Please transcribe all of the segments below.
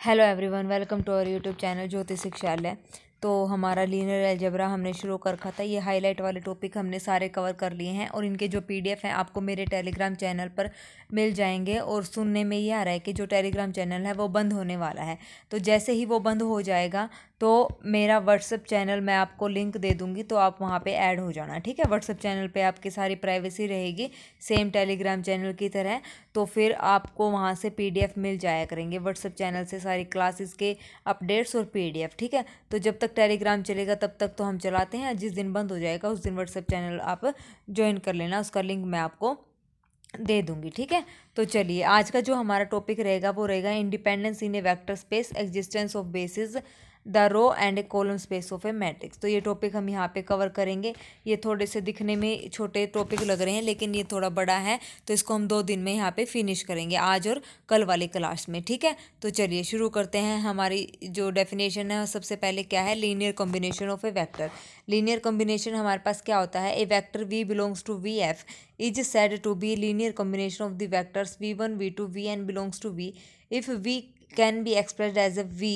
Hello everyone, welcome to our YouTube channel Jyoti Shikshalaya. तो हमारा linear algebra हमने शुरू कर रखा था। ये हाईलाइट वाले टॉपिक हमने सारे कवर कर लिए हैं और इनके जो पीडीएफ हैं आपको मेरे टेलीग्राम चैनल पर मिल जाएंगे। और सुनने में ये आ रहा है कि जो टेलीग्राम चैनल है वो बंद होने वाला है, तो जैसे ही वो बंद हो जाएगा तो मेरा व्हाट्सएप चैनल मैं आपको लिंक दे दूँगी, तो आप वहाँ पे ऐड हो जाना, ठीक है। व्हाट्सएप चैनल पे आपकी सारी प्राइवेसी रहेगी सेम टेलीग्राम चैनल की तरह। तो फिर आपको वहाँ से पीडीएफ मिल जाया करेंगे व्हाट्सएप चैनल से, सारी क्लासेस के अपडेट्स और पीडीएफ, ठीक है। तो जब तक टेलीग्राम चलेगा तब तक तो हम चलाते हैं, जिस दिन बंद हो जाएगा उस दिन व्हाट्सएप चैनल आप ज्वाइन कर लेना, उसका लिंक मैं आपको दे दूंगी, ठीक है। तो चलिए, आज का जो हमारा टॉपिक रहेगा वो रहेगा independence in a vector space, existence of basis, the row and a column space of a matrix. तो ये टॉपिक हम यहाँ पे कवर करेंगे। ये थोड़े से दिखने में छोटे टॉपिक लग रहे हैं लेकिन ये थोड़ा बड़ा है, तो इसको हम 2 दिन में यहाँ पे फिनिश करेंगे, आज और कल वाली क्लास में, ठीक है। तो चलिए शुरू करते हैं। हमारी जो डेफिनेशन है सबसे पहले क्या है, linear combination of a vector. Linear combination हमारे पास क्या होता है, a vector V belongs to V F is said to be linear combination of the vectors v1 v2 vn belongs to v if v can be expressed as a v।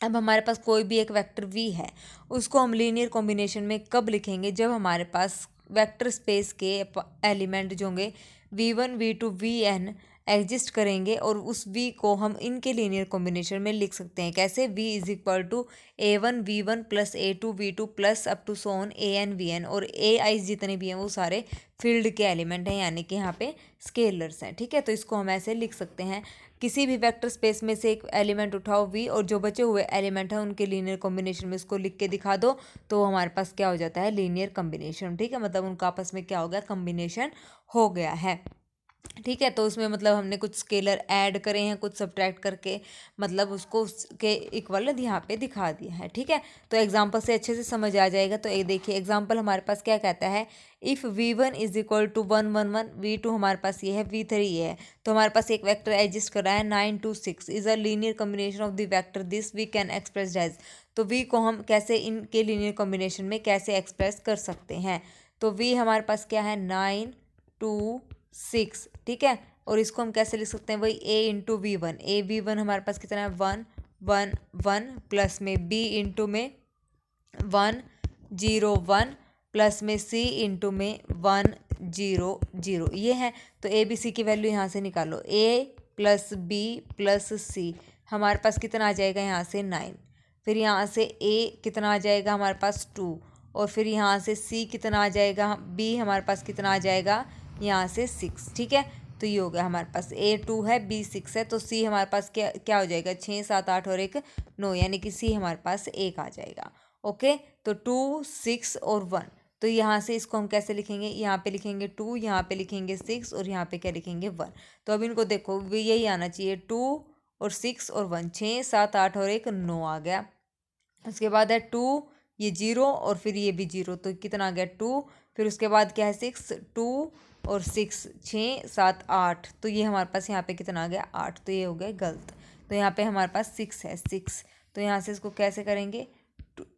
अब हमारे पास कोई भी एक वेक्टर v है, उसको हम linear combination में कब लिखेंगे, जब हमारे पास वेक्टर स्पेस के एलिमेंट जो होंगे v1 v2 vn एग्जिस्ट करेंगे और उस v को हम इनके लीनियर कॉम्बिनेशन में लिख सकते हैं। कैसे, v is equal to a1 v1 plus a2 v2 plus up to so on an vn, और ए आई जितने भी हैं वो सारे फील्ड के एलिमेंट हैं, यानी कि यहाँ पे स्केलर्स हैं, ठीक है। तो इसको हम ऐसे लिख सकते हैं, किसी भी वेक्टर स्पेस में से एक एलिमेंट उठाओ v और जो बचे हुए एलिमेंट हैं उनके लीनियर कॉम्बिनेशन में इसको लिख के दिखा दो, तो हमारे पास क्या हो जाता है, लीनियर कॉम्बिनेशन, ठीक है। मतलब उनका आपस में क्या हो गया, कॉम्बिनेशन हो गया है, ठीक है। तो उसमें मतलब हमने कुछ स्केलर ऐड करे हैं, कुछ सब्ट्रैक्ट करके मतलब उसको उसके इक्वल यहाँ पे दिखा दिया है, ठीक है। तो एग्जांपल से अच्छे से समझ आ जाएगा। तो ये देखिए एग्जांपल हमारे पास क्या कहता है, if v1 is equal to 1 1 1, v2 हमारे पास ये है, v3 ये है। तो हमारे पास एक वेक्टर एग्जिस्ट कर रहा है 9 2 6 is a linear combination of the vector this we can express as. तो v को हम कैसे इनके लीनियर कॉम्बिनेशन में कैसे एक्सप्रेस कर सकते हैं, तो v हमारे पास क्या है 9 2 6, ठीक है। और इसको हम कैसे लिख सकते हैं, वही a into V one, A V one हमारे पास कितना है 1 1 1 प्लस में b इंटू में 1 0 1 प्लस में c इंटू में 1 0 0, ये है। तो a b c की वैल्यू यहाँ से निकालो, a plus b plus c हमारे पास कितना आ जाएगा यहाँ से 9, फिर यहाँ से a कितना आ जाएगा हमारे पास 2, और फिर यहाँ से c कितना आ जाएगा, b हमारे पास कितना आ जाएगा यहाँ से 6, ठीक है। तो ये हो गया हमारे पास a 2 है, b 6 है, तो c हमारे पास क्या क्या हो जाएगा 6 7 8 और 1 9, यानी कि c हमारे पास 1 आ जाएगा। ओके, तो 2 6 और 1, तो यहाँ से इसको हम कैसे लिखेंगे, यहाँ पे लिखेंगे 2, यहाँ पे लिखेंगे 6 और यहाँ पे क्या लिखेंगे 1। तो अब इनको देखो, यही आना चाहिए 2 और 6 और 1, 6 7 8 और 1 9 आ गया। उसके बाद है 2, ये 0 और फिर ये भी 0, तो कितना आ गया 2, फिर उसके बाद क्या है 6 2 और 6 6 7 8, तो ये हमारे पास यहाँ पे कितना आ गया 8, तो ये हो गया गलत। तो यहाँ पे हमारे पास 6 है 6, तो यहाँ से इसको कैसे करेंगे,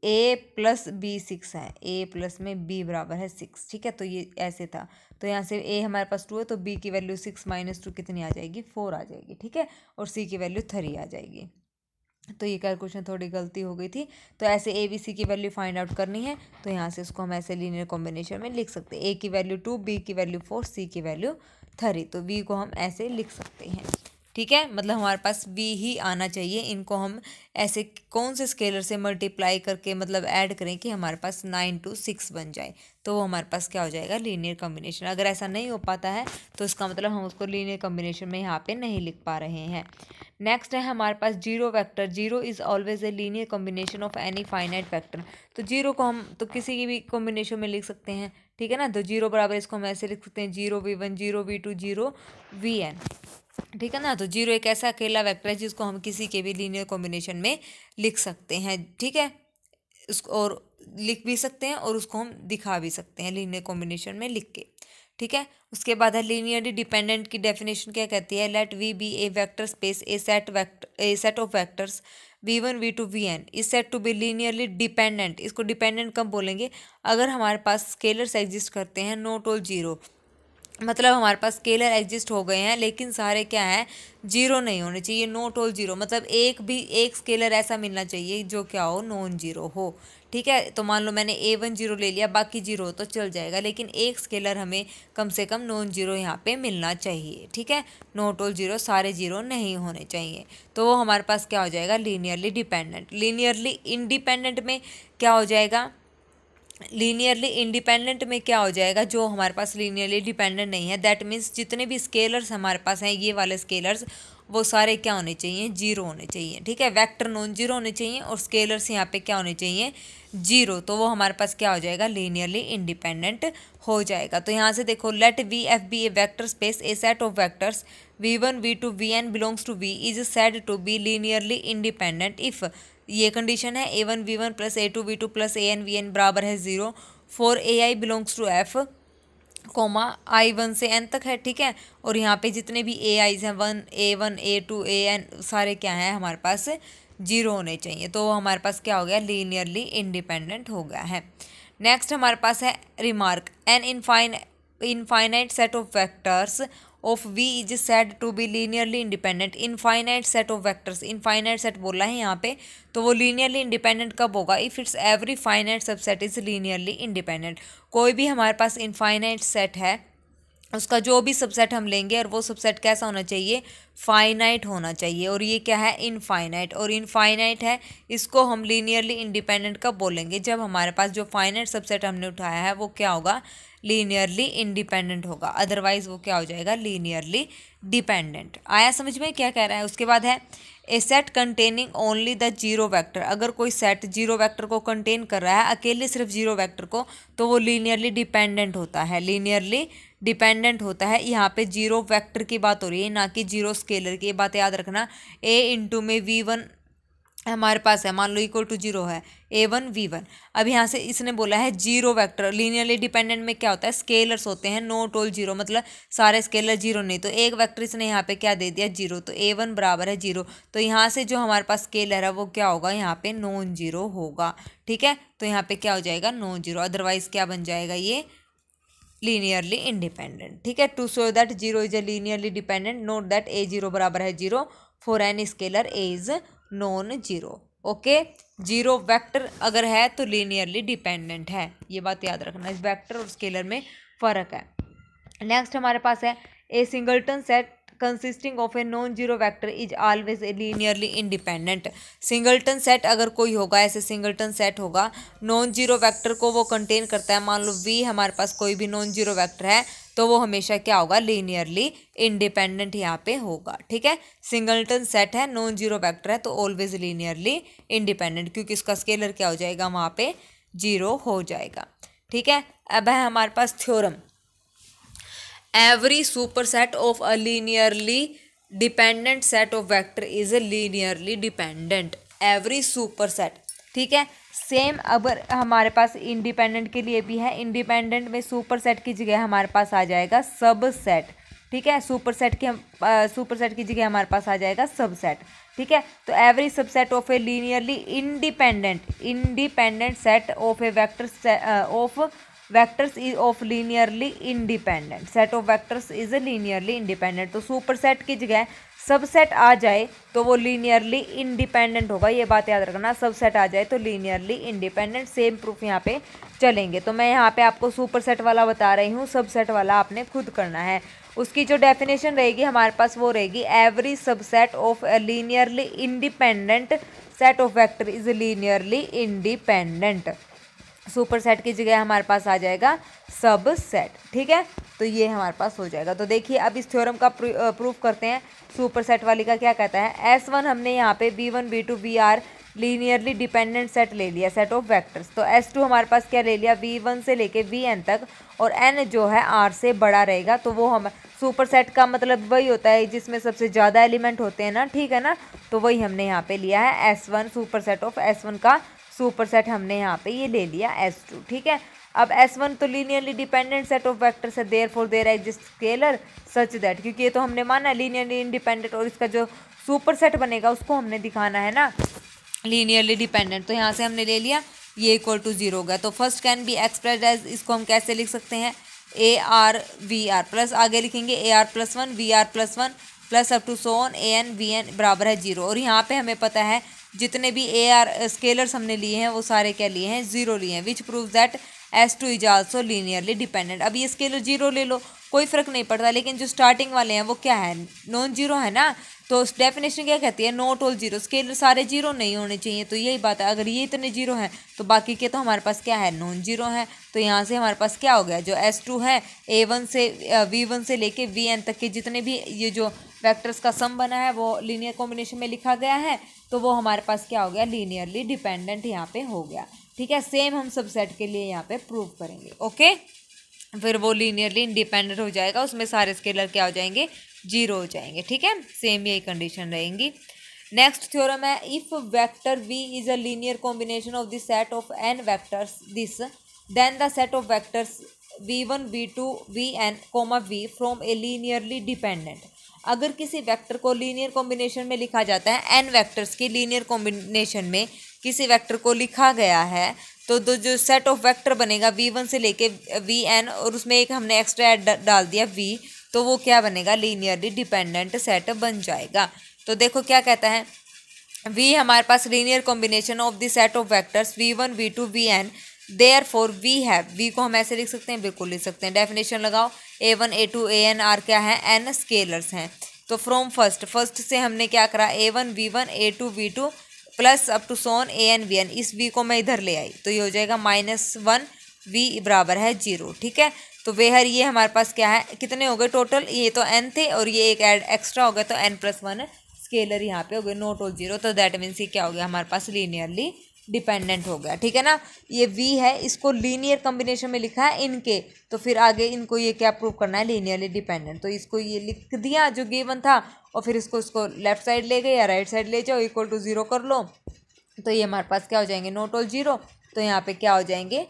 a प्लस बी 6 है, a प्लस में b बराबर है 6, ठीक है। तो ये ऐसे था, तो यहाँ से a हमारे पास 2 है, तो b की वैल्यू 6 माइनस 2 कितनी आ जाएगी 4 आ जाएगी, ठीक है। और c की वैल्यू 3 आ जाएगी। तो ये कैलकुलेशन थोड़ी गलती हो गई थी। तो ऐसे ए बी सी की वैल्यू फाइंड आउट करनी है, तो यहाँ से इसको हम ऐसे लीनियर कॉम्बिनेशन में लिख सकते हैं, ए की वैल्यू 2, बी की वैल्यू 4, सी की वैल्यू 3, तो वी को हम ऐसे लिख सकते हैं, ठीक है। मतलब हमारे पास वी ही आना चाहिए, इनको हम ऐसे कौन से स्केलर से मल्टीप्लाई करके मतलब ऐड करें कि हमारे पास 9 2 6 बन जाए, तो वो हमारे पास क्या हो जाएगा लीनियर कॉम्बिनेशन। अगर ऐसा नहीं हो पाता है तो इसका मतलब हम उसको लीनियर कॉम्बिनेशन में यहाँ पे नहीं लिख पा रहे हैं। नेक्स्ट है हमारे पास zero vector, zero is always a linear combination of any finite vector. तो जीरो को हम तो किसी की भी कॉम्बिनेशन में लिख सकते हैं, ठीक है ना। तो जीरो बराबर इसको हम ऐसे लिख सकते हैं 0 v1 0 v2 0 vn, ठीक है ना। तो जीरो एक ऐसा अकेला वेक्टर है जिसको हम किसी के भी लीनियर कॉम्बिनेशन में लिख सकते हैं, ठीक है। उसको और लिख भी सकते हैं और उसको हम दिखा भी सकते हैं लीनियर कॉम्बिनेशन में लिख के, ठीक है। उसके बाद है लीनियरली डिपेंडेंट की डेफिनेशन क्या कहती है, let V be a vector space a set of vectors v1 v2 vn is set to be linearly dependent. इसको डिपेंडेंट कब बोलेंगे, अगर हमारे पास स्केलर्स एग्जिस्ट करते हैं नॉट ऑल जीरो, मतलब हमारे पास स्केलर एग्जिस्ट हो गए हैं, लेकिन सारे क्या हैं, जीरो नहीं होने चाहिए, नॉट ऑल जीरो। मतलब एक स्केलर ऐसा मिलना चाहिए जो क्या हो, नॉन जीरो हो। ठीक है, तो मान लो मैंने A1 जीरो ले लिया, बाकी जीरो तो चल जाएगा, लेकिन एक स्केलर हमें कम से कम नॉन जीरो यहाँ पे मिलना चाहिए। ठीक है, नॉट ऑल जीरो, सारे जीरो नहीं होने चाहिए। तो वो हमारे पास क्या हो जाएगा, लीनियरली डिपेंडेंट। लीनियरली इंडिपेंडेंट में क्या हो जाएगा, लीनियरली इंडिपेंडेंट में क्या हो जाएगा, जो हमारे पास लीनियरली डिपेंडेंट नहीं है, दैट मीन्स जितने भी स्केलर्स हमारे पास हैं, ये वाले स्केलर्स, वो सारे क्या होने चाहिए, जीरो होने चाहिए। ठीक है, वेक्टर नॉन जीरो होने चाहिए और स्केलर्स यहाँ पे क्या होने चाहिए, जीरो। तो वो हमारे पास क्या हो जाएगा, लीनियरली इंडिपेंडेंट हो जाएगा। तो यहाँ से देखो, let V F be a vector space, a set of vectors v1 v2 vn belongs to v is said to be linearly independent if, ये कंडीशन है, A1 V1 plus A2 V2 plus AN VN बराबर है 0 for AI belongs to F comma I1 से N तक है। ठीक है, और यहाँ पे जितने भी AIs हैं, A1 A2 AN सारे क्या हैं हमारे पास, जीरो होने चाहिए। तो हमारे पास क्या हो गया, लीनियरली इंडिपेंडेंट हो गया है। नेक्स्ट हमारे पास है remark, an infinite set of vectors of V is said to be linearly independent. Infinite set of vectors, infinite set बोला है यहाँ पे, तो वो लीनियरली इंडिपेंडेंट कब होगा, if it's every finite subset is linearly independent. कोई भी हमारे पास इनफाइनाइट सेट है, उसका जो भी सबसेट हम लेंगे और वो सबसेट कैसा होना चाहिए, फाइनाइट होना चाहिए। और ये क्या है, इनफाइनाइट, और इनफाइनाइट है, इसको हम लीनियरली इंडिपेंडेंट कब बोलेंगे, जब हमारे पास जो फाइनाइट सबसेट हमने उठाया है वो क्या होगा, लीनियरली इंडिपेंडेंट होगा। अदरवाइज वो क्या हो जाएगा, लीनियरली डिपेंडेंट। आया समझ में क्या कह रहा है। उसके बाद है a set containing only the zero vector. अगर कोई सेट जीरो वेक्टर को कंटेन कर रहा है, अकेले सिर्फ जीरो वेक्टर को, तो वो लीनियरली डिपेंडेंट होता है, लीनियरली डिपेंडेंट होता है। यहाँ पे जीरो वेक्टर की बात हो रही है, ना कि जीरो स्केलर की, ये बात याद रखना। A इंटू में V1 हमारे पास है, मान लो इक्वल टू जीरो है, A1 V1। अब यहाँ से इसने बोला है जीरो वेक्टर। लीनियरली डिपेंडेंट में क्या होता है, स्केलर्स होते हैं, नॉट ऑल जीरो, मतलब सारे स्केलर जीरो नहीं। तो एक वेक्टर इसने यहाँ पे क्या दे दिया, जीरो, तो A1 बराबर है जीरो। तो यहाँ से जो हमारे पास स्केलर है वो क्या होगा, यहाँ पे नॉन जीरो होगा। ठीक है, तो यहाँ पे क्या हो जाएगा, नॉन जीरो। अदरवाइज क्या बन जाएगा, ये लीनियरली इंडिपेंडेंट। ठीक है, to show that zero is a linearly dependent, note that A0 बराबर है zero for an scalar A is non zero. Okay, zero vector अगर है तो लीनियरली डिपेंडेंट है, ये बात याद रखना। इस वेक्टर और स्केलर में फ़र्क है। नेक्स्ट हमारे पास है a singleton set consisting of a non zero vector is always a linearly independent. Singleton set अगर कोई होगा, ऐसे सिंगलटन सेट होगा, नॉन जीरो वेक्टर को वो कंटेन करता है, मान लो V हमारे पास कोई भी नॉन जीरो वेक्टर है, तो वो हमेशा क्या होगा, लीनियरली इंडिपेंडेंट यहाँ पे होगा। ठीक है, सिंगलटन सेट है, नॉन जीरो वेक्टर है, तो ऑलवेज लीनियरली इंडिपेंडेंट, क्योंकि उसका स्केलर क्या हो जाएगा, वहाँ पे जीरो हो जाएगा। ठीक है, अब है हमारे पास theorem, every superset of a linearly dependent set of vector is a linearly dependent। every superset, ठीक है। सेम अगर हमारे पास इंडिपेंडेंट के लिए भी है, इंडिपेंडेंट में सुपरसेट की जगह हमारे पास आ जाएगा सबसेट। ठीक है, सुपरसेट की जगह हमारे पास आ जाएगा सबसेट। ठीक है, तो every subset of A linearly independent set of A vectors is of linearly independent, set of vectors is linearly independent. तो सुपरसेट की जगह सबसेट आ जाए तो वो लीनियरली इंडिपेंडेंट होगा, ये बात याद रखना। सबसेट आ जाए तो लीनियरली इंडिपेंडेंट। सेम प्रूफ यहाँ पे चलेंगे। तो मैं यहाँ पे आपको सुपरसेट वाला बता रही हूँ, सबसेट वाला आपने खुद करना है। उसकी जो डेफिनेशन रहेगी हमारे पास वो रहेगी, every subset of A linearly independent set of vector is linearly independent. Superset की जगह हमारे पास आ जाएगा सबसेट। ठीक है, तो ये हमारे पास हो जाएगा। तो देखिए अब इस थ्योरम का प्रूफ करते हैं। सुपरसेट वाली का क्या कहता है, S1 हमने यहाँ पे V1 V2 VR linearly dependent set ले लिया, सेट ऑफ वेक्टर्स। तो S2 हमारे पास क्या ले लिया, V1 से लेके Vn तक, और N जो है R से बड़ा रहेगा। तो वो हम सुपरसेट का मतलब वही होता है जिसमें सबसे ज़्यादा एलिमेंट होते हैं ना, ठीक है ना। तो वही हमने यहाँ पे लिया है S1, सुपरसेट ऑफ S1 का सुपरसेट हमने यहाँ पे ये ले लिया S2। ठीक है, अब S1 तो linearly dependent set of vectors है, therefore there exist scalar such that, क्योंकि ये तो हमने माना लीनियरली इंडिपेंडेंट, और इसका जो सुपरसेट बनेगा उसको हमने दिखाना है ना लीनियरली डिपेंडेंट। तो यहाँ से हमने ले लिया, ये इक्वल टू जीरो हो गया। तो first can be expressed as, इसको हम कैसे लिख सकते हैं, A R V R plus आगे लिखेंगे A R plus one V R plus one plus up to so on A N V N बराबर है 0। और यहाँ पे हमें पता है जितने भी ए आर स्केलर्स हमने लिए हैं वो सारे क्या लिए हैं, 0 लिए हैं, विच prove that S2 is also linearly dependent. अब ये स्केलर 0 ले लो कोई फ़र्क नहीं पड़ता, लेकिन जो स्टार्टिंग वाले हैं वो क्या है, नॉन जीरो है ना। तो डेफिनेशन क्या कहती है, नॉट ऑल जीरो, स्केलर सारे जीरो नहीं होने चाहिए। तो यही बात है, अगर ये इतने जीरो हैं तो बाकी के तो हमारे पास क्या है, नॉन जीरो है। तो यहाँ से हमारे पास क्या हो गया, जो S2 है A1 से V1 से लेके Vn तक के जितने भी ये जो वेक्टर्स का सम बना है वो लीनियर कॉम्बिनेशन में लिखा गया है, तो वो हमारे पास क्या हो गया, लीनियरली डिपेंडेंट यहाँ पे हो गया। ठीक है, सेम हम सब सेट के लिए यहाँ पे प्रूव करेंगे। ओके, फिर वो लीनियरली इंडिपेंडेंट हो जाएगा, उसमें सारे स्केलर क्या हो जाएंगे, 0 हो जाएंगे। ठीक है, सेम यही कंडीशन रहेंगी। नेक्स्ट थ्योरम है, if vector v is a linear combination of the set of n vectors this then the set of vectors v1 v2 vn v from a linearly dependent. अगर किसी vector को linear combination में लिखा जाता है, n vectors की linear combination में किसी वेक्टर को लिखा गया है, तो जो सेट ऑफ वेक्टर बनेगा v1 से लेके vn और उसमें एक हमने एक्स्ट्रा ऐड डाल दिया v, तो वो क्या बनेगा, लीनियरली डिपेंडेंट सेट बन जाएगा। तो देखो क्या कहता है, v हमारे पास linear combination of the set of vectors v1 v2 vn therefore V है, वी को हम ऐसे लिख सकते हैं, बिल्कुल लिख सकते हैं। डेफिनेशन लगाओ, a1 a2 an r क्या है, n स्केलर्स हैं। तो फ्रॉम फर्स्ट से हमने क्या करा, a1 v1 a2 v2 plus up to so on an vn, इस v को मैं इधर ले आई तो ये हो जाएगा -1 v बराबर है 0। ठीक है, तो वेहर ये हमारे पास क्या है, कितने हो गए टोटल, ये तो n थे और ये एक ऐड एक्स्ट्रा हो गया, तो n+1 स्केलर यहाँ पे हो गए, नॉट ऑल 0। तो दैट मीन्स ये क्या हो गया, हमारे पास लीनियरली डिपेंडेंट हो गया। ठीक है ना, ये v है, इसको लीनियर कॉम्बिनेशन में लिखा है इनके, तो फिर आगे इनको ये क्या प्रूव करना है, लीनियरली डिपेंडेंट। तो इसको ये लिख दिया जो गिवन था, और फिर इसको लेफ्ट साइड ले गए या राइट साइड ले जाओ, इक्वल टू 0 कर लो, तो ये हमारे पास क्या हो जाएंगे, नॉट ऑल 0। तो यहाँ पे क्या हो जाएंगे,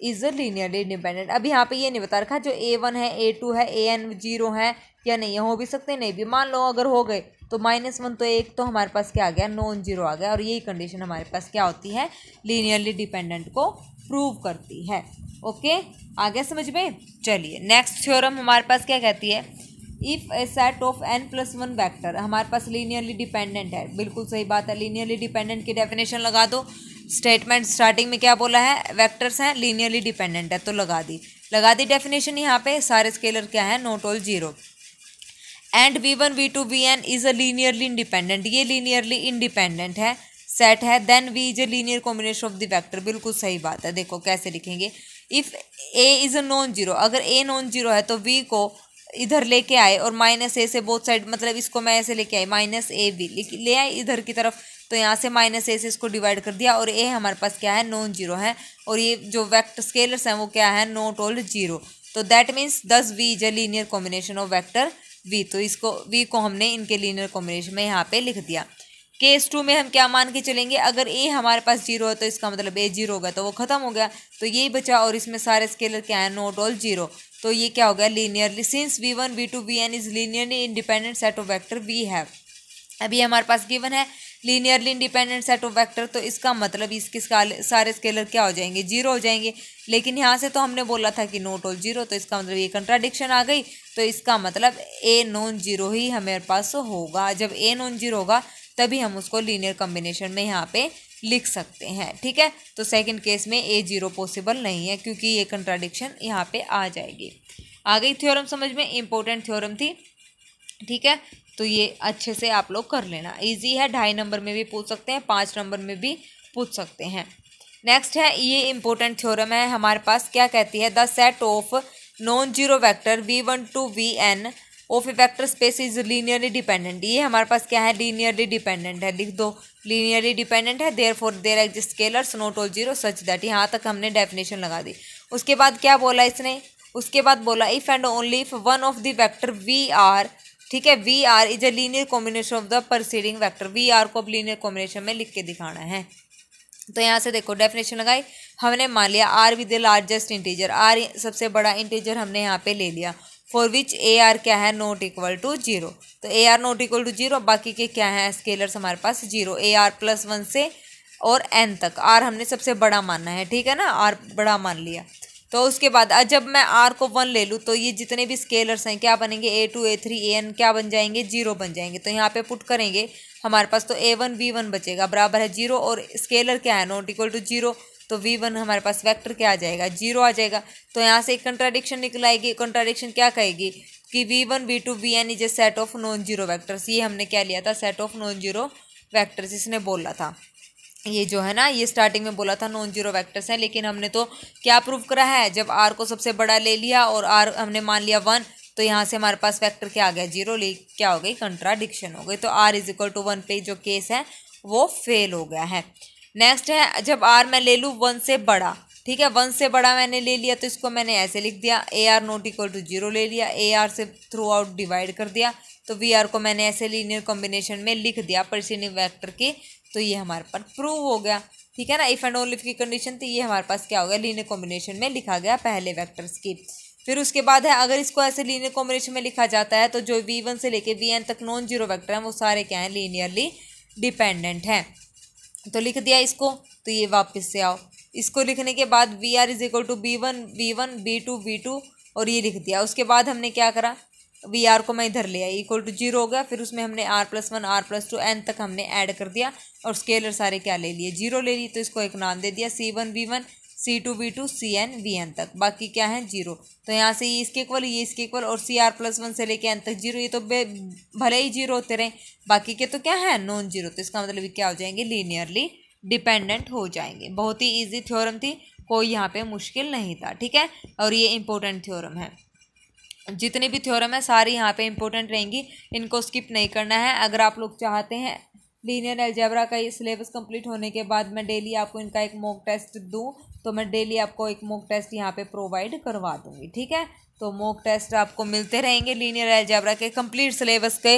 इज लीनियरली इंडिपेंडेंट। अब यहाँ पे ये नहीं बता रखा जो a1 है a2 है an 0 है या नहीं, हो भी सकते नहीं भी, मान लो अगर हो गए तो -1 तो एक तो हमारे पास क्या आ गया, नॉन जीरो आ गया। और यही कंडीशन हमारे पास क्या होती है, लीनियरली डिपेंडेंट को प्रूव करती है। ओके, आ गया समझ में। चलिए नेक्स्ट थ्योरम हमारे पास क्या कहती है, if A set of n+1 vector, हमारे पास लीनियरली डिपेंडेंट है, बिल्कुल सही बात है। लीनियरली डिपेंडेंट की डेफिनेशन लगा दो, स्टेटमेंट स्टार्टिंग में क्या बोला है, वेक्टर्स हैं लीनियरली डिपेंडेंट है, तो लगा दी डेफिनेशन। यहाँ पे सारे स्केलर क्या है, not all 0। And v1 v2 vn is a linearly independent, ये लीनियरली इंडिपेंडेंट है, सेट है। Then v is a linear combination of the vector, बिल्कुल सही बात है। देखो कैसे लिखेंगे, if a is a non zero, अगर a नॉन जीरो है तो v को इधर लेके आए और -a से बोथ साइड, मतलब इसको मैं ऐसे लेके आई -ab ले आए इधर की तरफ, तो यहाँ से -a से इसको डिवाइड कर दिया, और a हमारे पास क्या है, नॉन जीरो है, और ये जो वेक्टर स्केलर्स हैं वो क्या है, नॉट ऑल 0। तो that means 10 v is a linear combination of vector v, तो इसको v को हमने इनके लीनियर कॉम्बिनेशन में यहाँ पे लिख दिया। केस 2 में हम क्या मान के चलेंगे, अगर a हमारे पास 0 है तो इसका मतलब a 0 होगा, तो वो खत्म हो गया, तो यही बचा, और इसमें सारे स्केलर क्या है, नॉट ऑल 0। तो ये क्या हो गया, linearly, since v1 v2 vn is linearly independent set of vector v है। अभी हमारे पास गिवन है linearly independent set of vector, तो इसका मतलब इसके सारे स्केलर क्या हो जाएंगे, 0 हो जाएंगे। लेकिन यहाँ से तो हमने बोला था कि नॉट ऑल 0, तो इसका मतलब ये कंट्राडिक्शन आ गई, तो इसका मतलब a नॉन 0 ही हमारे पास होगा। जब a नॉन 0 होगा तभी हम उसको लीनियर कॉम्बिनेशन में यहाँ पे लिख सकते हैं। ठीक है, तो सेकंड केस में a 0 पॉसिबल नहीं है, क्योंकि ये कंट्राडिक्शन यहाँ पे आ जाएगी। आ गई थ्योरम समझ में, इंपॉर्टेंट थ्योरम थी। ठीक है, तो ये अच्छे से आप लोग कर लेना, इजी है, 2.5 नंबर में भी पूछ सकते हैं, 5 नंबर में भी पूछ सकते हैं। नेक्स्ट है, ये इंपॉर्टेंट थ्योरम है हमारे पास, क्या कहती है, the set of non zero vector v1 to vn of a vector space is linearly dependent. ये हमारे पास क्या है, लीनियरली डिपेंडेंट है, लिख दो, लीनियरली डिपेंडेंट है, therefore there exist scalars not all 0 such that. यहाँ तक हमने डेफिनेशन लगा दी। उसके बाद क्या बोला इसने, उसके बाद बोला if and only if one of the vector V R, ठीक है, V R is a linear combination of the preceding vector, V R को अब लीनियर कॉम्बिनेशन में लिख के दिखाना है। तो यहाँ से देखो डेफिनेशन लगाई हमने, मान लिया R with the largest integer, R सबसे बड़ा इंटीजर हमने यहाँ पे ले लिया, फॉर विच ए आर क्या है, नॉट इक्वल टू 0। तो A R not equal to 0, बाकी के क्या है स्केलर्स हमारे पास 0, ए आर +1 से और n तक, आर हमने सबसे बड़ा मानना है, ठीक है ना, आर बड़ा मान लिया। तो उसके बाद जब मैं आर को 1 ले लूँ तो ये जितने भी स्केलर्स हैं क्या बनेंगे, A2 A3 AN क्या बन जाएंगे, 0 बन जाएंगे। तो यहाँ पे पुट करेंगे हमारे पास तो A1 V1 बचेगा बराबर है 0, और स्केलर क्या है नॉट इक्वल टू 0, तो V1 हमारे पास वेक्टर क्या आ जाएगा, 0 आ जाएगा। तो यहाँ से एक कंट्राडिक्शन निकल आएगी। कंट्राडिक्शन क्या कहेगी कि V1 V2 Vn is a set of non zero vectors. ये हमने क्या लिया था, set of non zero vectors इसने बोला था। ये जो है ना, ये स्टार्टिंग में बोला था नॉन जीरो वैक्टर्स है, लेकिन हमने तो क्या प्रूव करा है, जब आर को सबसे बड़ा ले लिया और आर हमने मान लिया 1, तो यहाँ से हमारे पास वेक्टर क्या आ गया 0, क्या हो गई, कंट्राडिक्शन हो गई। तो आर इज इक्वल टू 1 पे जो केस है वो फेल हो गया है। नेक्स्ट है जब आर मैं ले लूँ 1 से बड़ा, ठीक है, 1 से बड़ा मैंने ले लिया तो इसको मैंने ऐसे लिख दिया, A R not equal to 0 ले लिया, ए आर से थ्रू आउट डिवाइड कर दिया, तो वी आर को मैंने ऐसे लीनियर कॉम्बिनेशन में लिख दिया प्रेसिडेंट वेक्टर की। तो ये हमारे पास प्रूव हो गया, ठीक है ना। इफ एंड ओनली इफ की कंडीशन थी, ये हमारे पास क्या हो गया, लीनियर कॉम्बिनेशन में लिखा गया पहले वेक्टर्स की। फिर उसके बाद है अगर इसको ऐसे लीनियर कॉम्बिनेशन में लिखा जाता है तो जो V1 से लेके Vn तक नॉन जीरो वेक्टर हैं वो सारे क्या हैं, लीनियरली डिपेंडेंट हैं। तो लिख दिया इसको, तो ये वापस से आओ, इसको लिखने के बाद V R is equal to B1 V1 B2 V2 और ये लिख दिया। उसके बाद हमने क्या करा, वी आर को मैं इधर ले आई, इक्वल टू 0 हो गया। फिर उसमें हमने R+1 R+2 n तक हमने ऐड कर दिया और स्केलर सारे क्या ले लिए, 0 ले लिए। तो इसको एक नाम दे दिया C1 V1 C2 V2 Cn Vn तक, बाकी क्या है 0। तो यहाँ से ये इसके इक्वल, ये इसके इक्वल, और CR+1 से लेके n तक 0, ये तो भले ही 0 होते रहे, बाकी के तो क्या है नॉन जीरो। तो इसका मतलब क्या हो जाएंगे, लीनियरली डिपेंडेंट हो जाएंगे। बहुत ही ईजी थ्योरम थी, कोई यहाँ पे मुश्किल नहीं था, ठीक है। और ये इंपॉर्टेंट थ्योरम है, जितने भी थ्योरम है सारी यहाँ पे इंपॉर्टेंट रहेंगी, इनको स्किप नहीं करना है। अगर आप लोग चाहते हैं लीनियर अलजेब्रा का ये सिलेबस कंप्लीट होने के बाद मैं डेली आपको इनका एक मॉक टेस्ट दूं, तो मैं डेली आपको एक मॉक टेस्ट यहाँ पे प्रोवाइड करवा दूंगी, ठीक है। तो मॉक टेस्ट आपको मिलते रहेंगे लीनियर अलजेब्रा के कंप्लीट सिलेबस के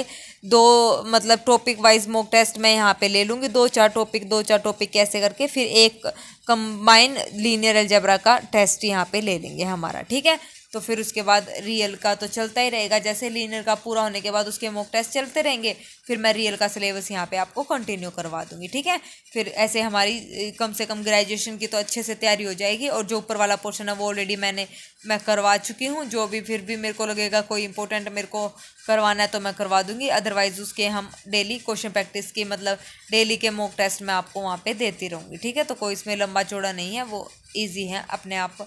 मतलब टॉपिक वाइज मॉक टेस्ट मैं यहाँ पे ले लूँगी, 2-4 टॉपिक कैसे करके फिर एक कंबाइन लीनियर अलजेब्रा का टेस्ट यहाँ पे ले लेंगे हमारा, ठीक है। तो फिर उसके बाद रियल का तो चलता ही रहेगा, जैसे लीनियर का पूरा होने के बाद उसके मॉक टेस्ट चलते रहेंगे, फिर मैं रियल का सिलेबस यहाँ पे आपको कंटिन्यू करवा दूंगी, ठीक है। फिर ऐसे हमारी कम से कम ग्रेजुएशन की तो अच्छे से तैयारी हो जाएगी, और जो ऊपर वाला पोर्शन है वो ऑलरेडी मैं करवा चुकी हूँ। जो भी फिर भी मेरे को लगेगा कोई इंपॉर्टेंट मेरे को करवाना है तो मैं करवा दूंगी, अदरवाइज उसके हम डेली क्वेश्चन प्रैक्टिस की मतलब डेली के मॉक टेस्ट मैं आपको वहाँ पे देती रहूँगी, ठीक है। तो कोई इसमें लंबा चौड़ा नहीं है, वो ईजी है, अपने आप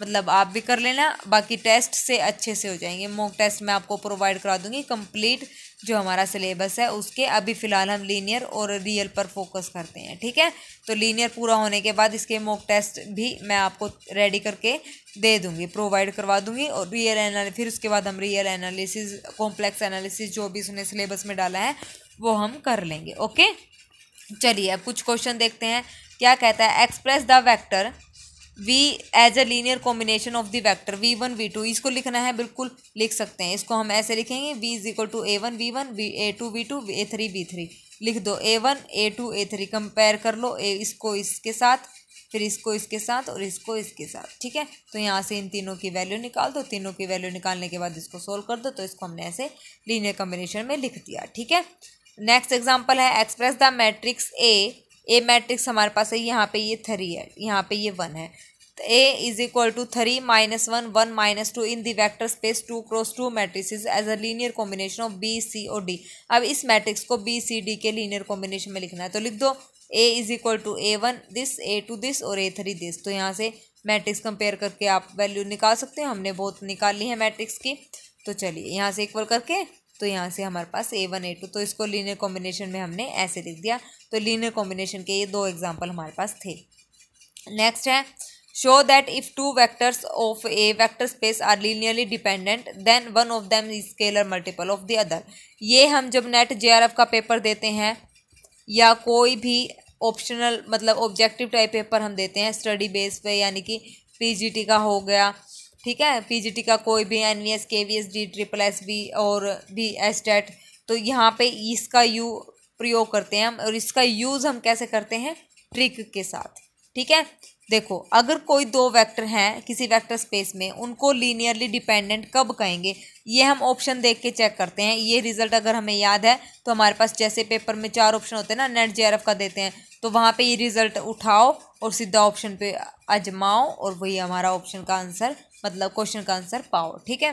मतलब आप भी कर लेना, बाकी टेस्ट से अच्छे से हो जाएंगे। मॉक टेस्ट मैं आपको प्रोवाइड करा दूंगी कंप्लीट जो हमारा सिलेबस है उसके। अभी फ़िलहाल हम लीनियर और रियल पर फोकस करते हैं, ठीक है। तो लीनियर पूरा होने के बाद इसके मॉक टेस्ट भी मैं आपको रेडी करके दे दूंगी, प्रोवाइड करवा दूंगी, और रियल एनालिसिस फिर उसके बाद हम रियल एनालिसिस, कॉम्प्लेक्स एनालिसिस जो भी उसने सिलेबस में डाला है वो हम कर लेंगे, ओके। चलिए अब कुछ क्वेश्चन देखते हैं, क्या कहता है, express the vector V as a linear combination of the vector V1 V2, इसको लिखना है, बिल्कुल लिख सकते हैं, इसको हम ऐसे लिखेंगे V is equal to A1 V1 A2 V2 A3 V3, लिख दो A1 A2 A3, कंपेयर कर लो इसको इसके साथ, फिर इसको इसके साथ और इसको इसके साथ, ठीक है। तो यहाँ से इन तीनों की वैल्यू निकाल दो, तीनों की वैल्यू निकालने के बाद इसको सोल्व कर दो, तो इसको हमने ऐसे लीनियर कॉम्बिनेशन में लिख दिया, ठीक है। नेक्स्ट एग्जाम्पल है, express the matrix A matrix हमारे पास है, यहाँ पे ये 3 है, यहाँ पे ये 1 है, तो A is equal to 3 -1 1 -2 in the vector space 2x2 matrices as a linear combination of B C और D। अब इस मैट्रिक्स को B C D के लीनियर कॉम्बिनेशन में लिखना है, तो लिख दो A is equal to A1 this A2 this और A3 दिस। तो यहाँ से मैट्रिक्स कंपेयर करके आप वैल्यू निकाल सकते हो, हमने बहुत निकाल ली है मैट्रिक्स की। तो चलिए यहाँ से इक्वल करके, तो यहाँ से हमारे पास A1 A2, तो इसको लीनियर कॉम्बिनेशन में हमने ऐसे लिख दिया। तो लीनियर कॉम्बिनेशन के ये 2 एग्जाम्पल हमारे पास थे। नेक्स्ट है, show that if 2 vectors of a vector space are linearly dependent then one of them is scalar multiple of the other. ये हम जब नेट JRF का पेपर देते हैं या कोई भी ऑप्शनल मतलब ऑब्जेक्टिव टाइप पेपर हम देते हैं स्टडी बेस पे, यानी कि PGT का हो गया, ठीक है, PGT का कोई भी NVS KVS D SSSB और भी STAT, तो यहाँ पे इसका प्रयोग करते हैं हम, और इसका यूज़ हम कैसे करते हैं, ट्रिक के साथ, ठीक है। देखो अगर कोई दो वेक्टर हैं किसी वेक्टर स्पेस में, उनको लीनियरली डिपेंडेंट कब कहेंगे, ये हम ऑप्शन देख के चेक करते हैं। ये रिजल्ट अगर हमें याद है तो हमारे पास जैसे पेपर में 4 ऑप्शन होते हैं ना, नेट जेआरएफ का देते हैं, तो वहाँ पे ये रिजल्ट उठाओ और सीधा ऑप्शन पे आजमाओ और वही हमारा ऑप्शन का आंसर, मतलब क्वेश्चन का आंसर पाओ। ठीक है,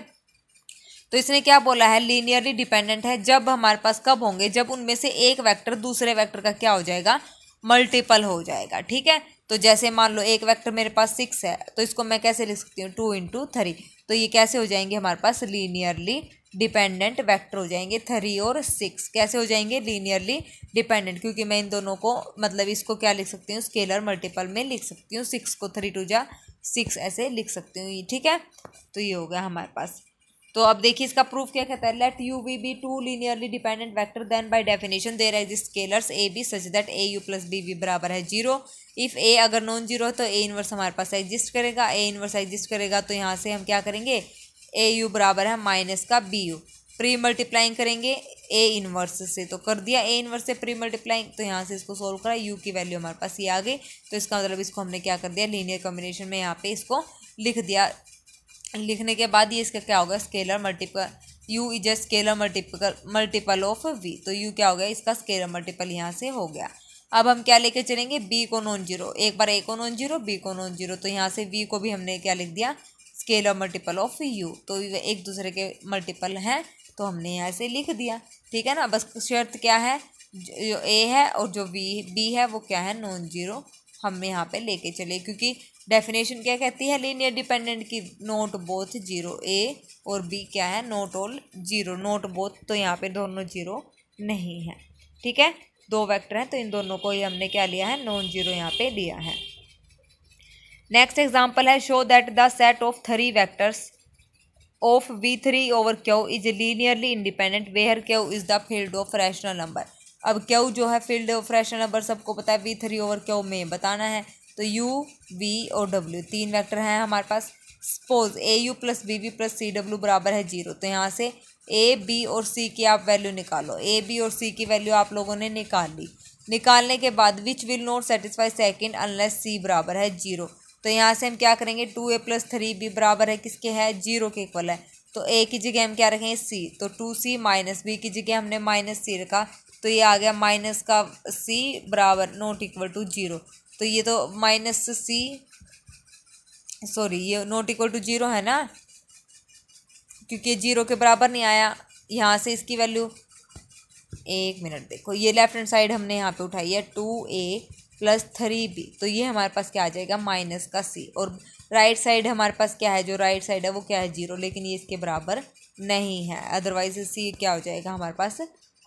तो इसने क्या बोला है, लीनियरली डिपेंडेंट है जब हमारे पास कब होंगे, जब उनमें से एक वेक्टर दूसरे वेक्टर का क्या हो जाएगा, मल्टीपल हो जाएगा। ठीक है, तो जैसे मान लो एक वेक्टर मेरे पास 6 है, तो इसको मैं कैसे लिख सकती हूँ, 2 × 3, तो ये कैसे हो जाएंगे हमारे पास लीनियरली डिपेंडेंट वेक्टर हो जाएंगे। 3 और 6 कैसे हो जाएंगे, लीनियरली डिपेंडेंट, क्योंकि मैं इन दोनों को मतलब इसको क्या लिख सकती हूँ, स्केलर मल्टीपल में लिख सकती हूँ। 6 को 3 × 2 = 6 ऐसे लिख सकती हूँ। ठीक है, तो ये हो गया हमारे पास। तो अब देखिए इसका प्रूफ क्या कहता है, let U V be two linearly dependent vector then by definition there exist scalars A B such that A U plus B V बराबर है 0। इफ ए अगर नॉन जीरो है तो ए इनवर्स हमारे पास एग्जिस्ट करेगा, ए इनवर्स एग्जिस्ट करेगा तो यहाँ से हम क्या करेंगे, ए यू बराबर है माइनस का बी यू, प्री मल्टीप्लाइंग करेंगे ए इनवर्स से, तो कर दिया ए इनवर्स से प्री मल्टीप्लाइंग, तो यहाँ से इसको सोल्व करा, यू की वैल्यू हमारे पास ये आ गई। तो इसका मतलब इसको हमने क्या कर दिया, लीनियर कॉम्बिनेशन में यहाँ पे इसको लिख दिया। लिखने के बाद ये इसका क्या होगा, scalar multiple, u is a scalar multiple of v, तो u क्या हो गया, इसका स्केलर मल्टीपल यहाँ से हो गया। अब हम क्या लेके चलेंगे, b को नॉन जीरो, एक बार a को नॉन जीरो, b को नॉन जीरो, तो यहाँ से v को भी हमने क्या लिख दिया, स्केलर मल्टीपल ऑफ u, तो एक दूसरे के मल्टीपल हैं तो हमने यहाँ से लिख दिया। ठीक है ना, बस शर्त क्या है, जो a है और जो b है वो क्या है, नॉन जीरो हम यहाँ पे लेके चले, क्योंकि डेफिनेशन क्या कहती है लीनियर डिपेंडेंट की, नोट बोथ जीरो, ए और बी क्या है, note all zero, note both, तो यहाँ पे दोनों जीरो नहीं है। ठीक है, दो वेक्टर हैं तो इन दोनों को ही हमने क्या लिया है, नॉन जीरो यहाँ पे लिया है। नेक्स्ट एग्जांपल है, show that the set of 3 vectors of v3 over Q is linearly independent where Q is the field of rational number. अब क्यू जो है फील्ड ऑफ रैशनल नंबर सबको पता है, v3 ओवर क्यू में बताना है, तो u, v और w 3 वेक्टर हैं हमारे पास। Suppose A U plus B V plus C W बराबर है 0, तो यहाँ से a, b और c की आप वैल्यू निकालो। a, b और c की वैल्यू आप लोगों ने निकाल ली। निकालने के बाद which will not satisfy second unless c बराबर है 0, तो यहाँ से हम क्या करेंगे, 2a + 3b बराबर है किसके है, 0 के इक्वल है, तो a की जगह हम क्या रखेंगे c, तो 2c माइनस b की जगह हमने माइनस c रखा, तो ये आ गया माइनस का c बराबर नॉट इक्वल टू 0, तो ये तो माइनस c, सॉरी ये नॉट इक्वल टू 0 है ना, क्योंकि 0 के बराबर नहीं आया। यहाँ से इसकी वैल्यू, एक मिनट देखो, ये लेफ्ट हैंड साइड हमने यहाँ पे उठाई है 2a + 3b, तो ये हमारे पास क्या आ जाएगा, माइनस का c, और राइट साइड हमारे पास क्या है, जो राइट साइड है वो क्या है, 0, लेकिन ये इसके बराबर नहीं है, अदरवाइज c क्या हो जाएगा हमारे पास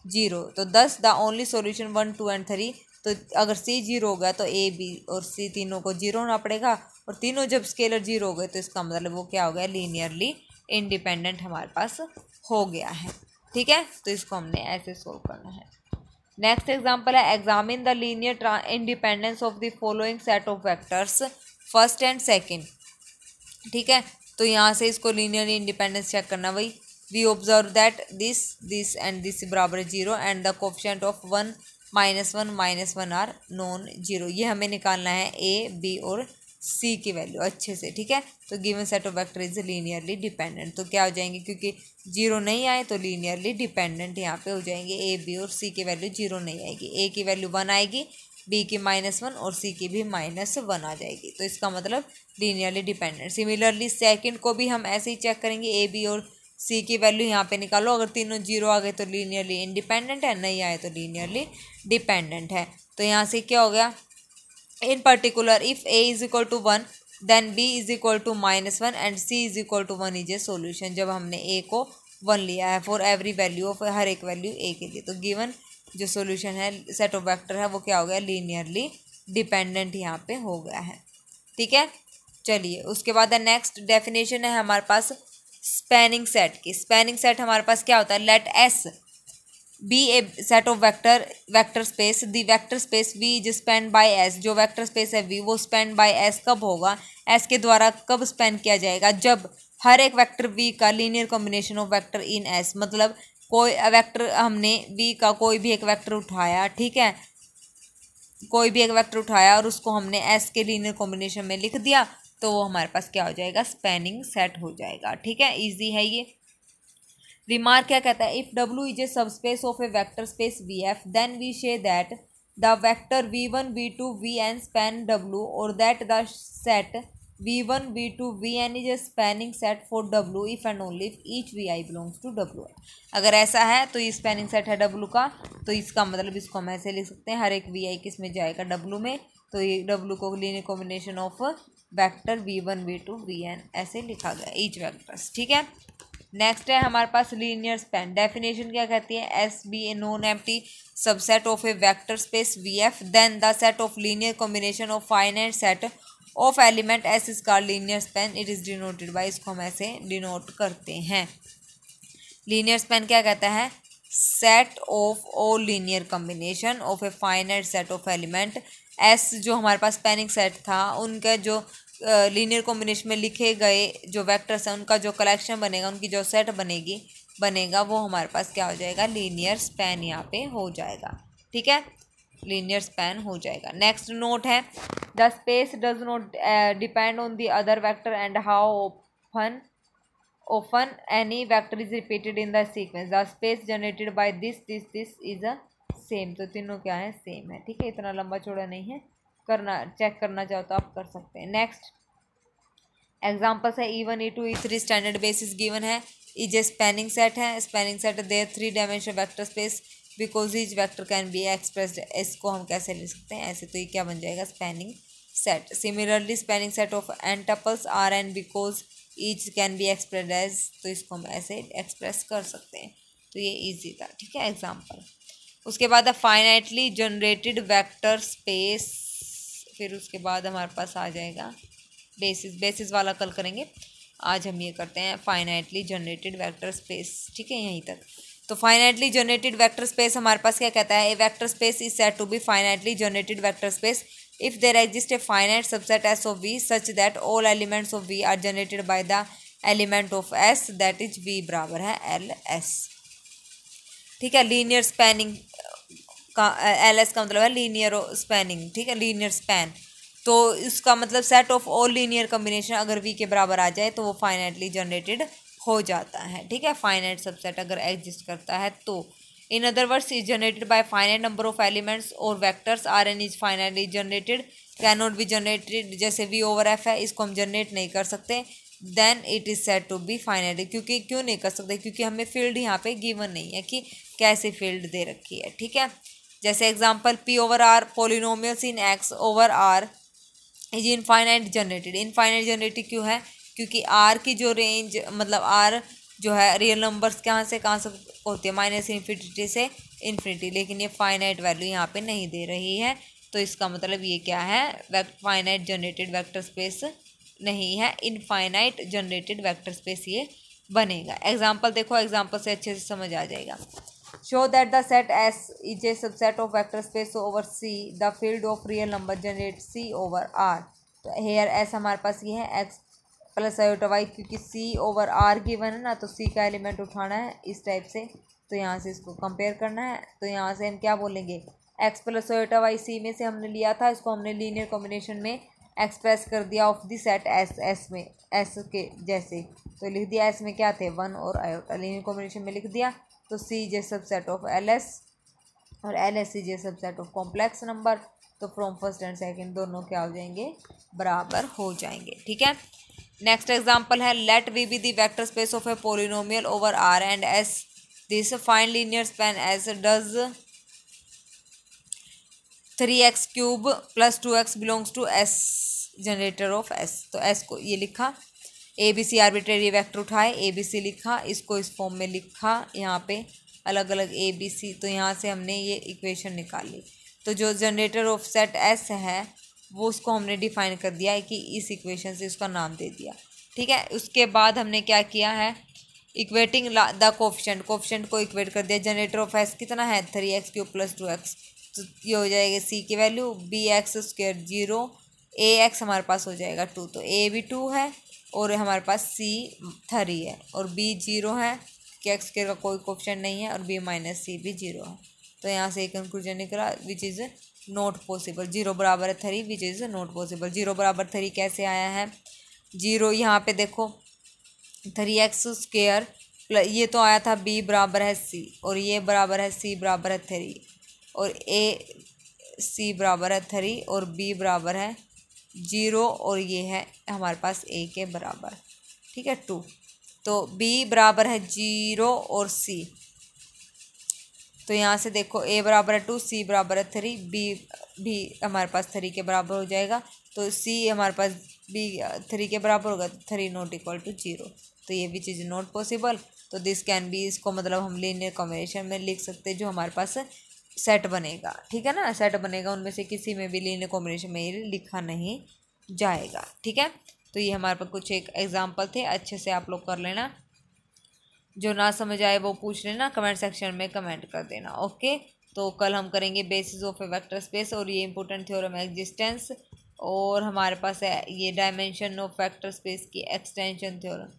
0। तो दस द ओनली सॉल्यूशन 1, 2 एंड 3, तो अगर c 0 हो गया तो a, b और c तीनों को 0 होना पड़ेगा, और तीनों जब स्केलर 0 हो गए तो इसका मतलब वो क्या हो गया, लीनियरली इंडिपेंडेंट हमारे पास हो गया है। ठीक है, तो इसको हमने ऐसे सोल्व करना है। नेक्स्ट एग्जांपल है, examine the linear independence of the following set of vectors first and second. ठीक है, तो यहाँ से इसको लीनियर इंडिपेंडेंस चेक करना, भाई we observe that this and this बराबर 0 and the coefficient of 1, -1, -1 are non zero, ये हमें निकालना है a, b और c की वैल्यू अच्छे से। ठीक है, तो given set of vector is linearly dependent, तो क्या हो जाएंगे, क्योंकि 0 नहीं आए तो लीनियरली डिपेंडेंट यहाँ पे हो जाएंगे, a, b और c की वैल्यू 0 नहीं आएगी, a की वैल्यू 1 आएगी, b की -1 और c की भी -1 आ जाएगी, तो इसका मतलब लीनियरली डिपेंडेंट। सिमिलरली सेकंड को भी हम ऐसे ही चेक करेंगे, a, b और c की वैल्यू यहाँ पे निकालो, अगर तीनों 0 आ गए तो लीनियरली इंडिपेंडेंट है, नहीं आए तो लीनियरली डिपेंडेंट है। तो यहाँ से क्या हो गया, in particular if a = 1 then b = -1 and c = 1 is a solution, जब हमने a को 1 लिया है फॉर एवरी वैल्यू ऑफ हर एक वैल्यू a के लिए, तो गिवन जो सोल्यूशन है सेट ऑफ वेक्टर है वो क्या हो गया, लीनियरली डिपेंडेंट यहाँ पे हो गया है। ठीक है, चलिए उसके बाद नेक्स्ट डेफिनेशन है हमारे पास स्पैनिंग सेट की। स्पैनिंग सेट हमारे पास क्या होता है, let S be a set of vector space, the vector space V is span by S, जो वेक्टर स्पेस है V वो स्पैन बाय S कब होगा, S के द्वारा कब स्पैन किया जाएगा, जब हर एक वेक्टर V का linear combination of vector in S, मतलब कोई वेक्टर हमने V का कोई भी एक वेक्टर उठाया, ठीक है, कोई भी एक वेक्टर उठाया और उसको हमने एस के लीनियर कॉम्बिनेशन में लिख दिया तो वो हमारे पास क्या हो जाएगा, स्पैनिंग सेट हो जाएगा। ठीक है, इजी है ये। रिमार्क क्या कहता है, if W is a subspace of a vector space V F then we say that the vector v1 v2 vn span w or that the set v1 v2 vn is a spanning set for w if and only if each vi belongs to w। अगर ऐसा है तो ये spanning set है w का, तो इसका मतलब इसको हम ऐसे लिख सकते हैं, हर एक vi किस में जाएगा, w में, तो ये w को linear combination of vector v1 v2 vn ऐसे लिखा गया ईच वेक्टर्स। ठीक है, नेक्स्ट है हमारे पास लीनियर स्पैन। डेफिनेशन क्या कहती है, S be a non empty subset of a vector space V F then the set of linear combination of finite set of element S is called linear span, it is denoted by, इसको हम ऐसे denote करते हैं। Linear span क्या कहता है, set of all linear combination of a finite set of element S, जो हमारे पास स्पैनिंग सेट था उनका जो लीनियर कॉम्बिनेशन में लिखे गए जो वेक्टर्स हैं उनका जो कलेक्शन बनेगा, उनकी जो सेट बनेगा वो हमारे पास क्या हो जाएगा, लीनियर स्पैन यहाँ पे हो जाएगा। ठीक है, लीनियर स्पैन हो जाएगा। नेक्स्ट नोट है, the space does not depend on the other vector and how often any vector is repeated in the sequence, the space generated by this is a same। तो तीनों क्या है, same है। ठीक है, इतना लंबा चौड़ा नहीं है, चेक करना चाहो तो आप कर सकते हैं। नेक्स्ट एग्जांपल्स है, E1 E2 E3 standard basis given है, इज ए स्पैनिंग सेट है, spanning set there 3 dimensional vector space because each vector can be expressed, इसको हम कैसे लिख सकते हैं ऐसे, तो ये क्या बन जाएगा, spanning set. Similarly spanning set of N tuples R N because each can be expressed as, तो इसको हम ऐसे एक्सप्रेस कर सकते हैं। तो ये इजी था। ठीक है, एग्जांपल। उसके बाद फाइनाइटली जनरेटेड वेक्टर स्पेस, फिर उसके बाद हमारे पास आ जाएगा बेसिस वाला कल करेंगे, आज हम ये करते हैं फाइनाइटली जनरेटेड वेक्टर स्पेस। ठीक है, यहीं तक। तो फाइनाइटली जनरेटेड वेक्टर स्पेस हमारे पास क्या कहता है, a vector space is said to be finitely generated vector space if there exists a finite subset S of V such that all elements of V are generated by the element of S that is V बराबर है LS। ठीक है, linear spanning का LS का मतलब है linear spanning. ठीक है, लीनियर स्पैन, तो इसका मतलब set of all linear combination अगर V के बराबर आ जाए तो वो फाइनाइटली जनरेटेड हो जाता है। ठीक है, फाइनाइट सबसेट अगर एग्जिस्ट करता है तो। In other words, is generated by finite number of elements or vectors, Rn is finitely generated, cannot be generated, जैसे V over F है, इसको हम जनरेट नहीं कर सकते, then it is said to be finite। क्योंकि क्यों नहीं कर सकते, क्योंकि हमें फील्ड यहाँ पे गिवन नहीं है कि कैसे फील्ड दे रखी है। ठीक है, जैसे example P over R polynomials in X over R is infinite generated. Infinite generated क्यों है, क्योंकि R की जो रेंज मतलब R जो है रियल नंबर्स कहाँ से होती है, माइनस इन्फिनिटी से इन्फिनिटी, लेकिन ये फाइनाइट वैल्यू यहाँ पे नहीं दे रही है, तो इसका मतलब ये क्या है, फाइनाइट जनरेटेड वेक्टर स्पेस नहीं है, इनफाइनाइट जनरेटेड वेक्टर स्पेस ये बनेगा। एग्जांपल देखो, एग्जांपल से अच्छे से समझ आ जाएगा। Show that the set S is a subset of vector space over C, the field of real number generate C over R. तो हेयर एस हमारे पास ये है एक्स प्लस आयोटा वाई, क्योंकि सी ओवर आर गिवन है ना, तो सी का एलिमेंट उठाना है इस टाइप से, तो यहाँ से इसको कंपेयर करना है। तो यहाँ से हम क्या बोलेंगे, X plus iota Y C में से हमने लिया था, इसको हमने लीनियर कॉम्बिनेशन में एक्सप्रेस कर दिया of the set S, S में एस के जैसे, तो लिख दिया एस में क्या थे, वन और आयोटा, लीनियर कॉम्बिनेशन में लिख दिया। तो C J subset of L S और L S C J subset of complex number, तो फ्रॉम फर्स्ट एंड सेकेंड दोनों क्या हो जाएंगे, बराबर हो जाएंगे। ठीक है, नेक्स्ट एग्जांपल है, let V be the vector space of a polynomial over R and S, this find linear span S does 3x cube plus 2x belongs to S generator of S. तो S को ये लिखा, ए B C arbitrary vector उठाए, A B सी लिखा, इसको इस form में लिखा, यहाँ पे अलग अलग ए बी सी, तो यहाँ से हमने ये इक्वेशन निकाली। तो जो जनरेटर ऑफ सेट एस है वो उसको हमने डिफाइन कर दिया है कि इस इक्वेशन से उसका नाम दे दिया। ठीक है, उसके बाद हमने क्या किया है, इक्वेटिंग द कोफिशिएंट को इक्वेट कर दिया। जनरेटर ऑफ एस कितना है, 3x क्यूब प्लस 2x, तो ये हो जाएगा सी की वैल्यू, बी एक्स स्क्वायर 0, ए एक्स हमारे पास हो जाएगा 2, तो ए भी 2 है और हमारे पास सी 3 है और बी 0 है कि एक्स स्क्वायर का कोई कोफिशिएंट नहीं है और बी माइनस सी भी 0 है। तो यहाँ से एक कंक्लूजन निकला विच इज़ नॉट पॉसिबल। 0 बराबर है 3 विच इज़ नॉट पॉसिबल। 0 बराबर 3 कैसे आया है? 0 यहाँ पे देखो 3x² ये तो आया था b बराबर है c, और ये बराबर है c बराबर है 3, और c बराबर है 3 और b बराबर है 0, और ये है हमारे पास a के बराबर, ठीक है 2। तो b बराबर है 0 और c, तो यहाँ से देखो a बराबर है 2, c बराबर है 3, b भी हमारे पास 3 के बराबर हो जाएगा, तो c हमारे पास b 3 के बराबर होगा, तो 3 नॉट इक्वल टू 0, तो ये भी चीज़ नॉट पॉसिबल। तो दिस कैन बी, इसको मतलब हम लीनियर कॉम्बिनेशन में लिख सकते हैं जो हमारे पास सेट बनेगा, ठीक है ना, सेट बनेगा, उनमें से किसी में भी लीनियर कॉम्बिनेशन में ये लिखा नहीं जाएगा, ठीक है। तो ये हमारे पास कुछ एक एग्जाम्पल थे, अच्छे से आप लोग कर लेना, जो ना समझ आए वो पूछ लेना, कमेंट सेक्शन में कमेंट कर देना, ओके। तो कल हम करेंगे basis of a vector space, और ये इंपॉर्टेंट थ्योरम एग्जिस्टेंस, और हमारे पास है ये डायमेंशन ऑफ वेक्टर स्पेस की एक्सटेंशन थ्योरम,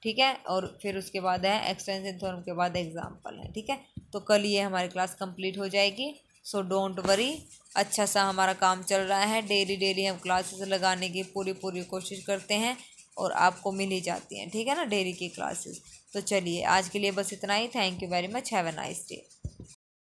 ठीक है, और फिर उसके बाद है एक्सटेंशन थ्योरम के बाद एग्जाम्पल है, ठीक है। तो कल ये हमारी क्लास कंप्लीट हो जाएगी, सो डोंट वरी, अच्छा सा हमारा काम चल रहा है, डेली हम क्लासेस लगाने की पूरी कोशिश करते हैं, और आपको मिल ही जाती हैं, ठीक है ना, डेली की क्लासेस। तो चलिए आज के लिए बस इतना ही, thank you very much, have a nice day.